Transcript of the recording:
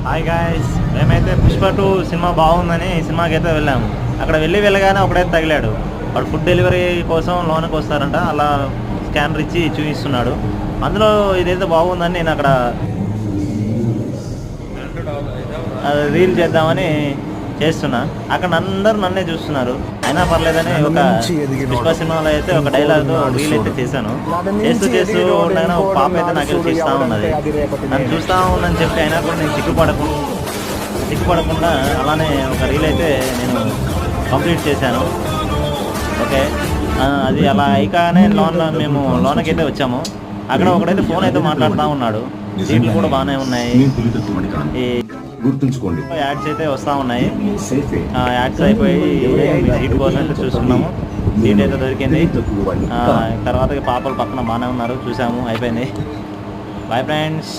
Hi guys, మేమైతే Pushpa 2 cinema బాగుందని సినిమాకి అయితే వెళ్ళాము. అక్కడ వెళ్ళగానే ఒకడైతే తగిలాడు. వాడు ఫుడ్ డెలివరీ కోసం లోనికి వస్తారంట, అలా స్కానర్ ఇచ్చి చూపిస్తున్నాడు. అందులో ఇదైతే బాగుందని నేను అక్కడ రీల్ చేద్దామని చేస్తున్నా. అక్కడ అందరూ నన్నే చూస్తున్నారు, అయినా పర్లేదని ఒక పుష్ప సినిమాలో అయితే ఒక డైలాగ్తో రీల్ అయితే చేశాను. చేస్తూ ఉండగానే ఒక పాప అయితే నాకు చూస్తూ ఉన్నది. నన్ను చూస్తూ ఉందని చెప్పి అయినా కూడా నేను సిగ్గుపడకుండా అలానే ఒక రీల్ అయితే నేను కంప్లీట్ చేశాను. ఓకే, అది అలా అయిగానే మేము లోనకైతే వచ్చాము. అక్కడ ఒకడైతే ఫోన్ అయితే మాట్లాడుతూ ఉన్నాడు. సీట్లు కూడా బాగానే ఉన్నాయి. గుర్తుంచుకోండి, యాడ్స్ అయితే వస్తూ ఉన్నాయి. యాడ్స్ అయిపోయి సీట్ కోసం అయితే చూస్తున్నాము. సీట్ అయితే దొరికింది. తర్వాత పాపలు పక్కన బాగానే ఉన్నారు, చూసాము, అయిపోయింది. Bye friends.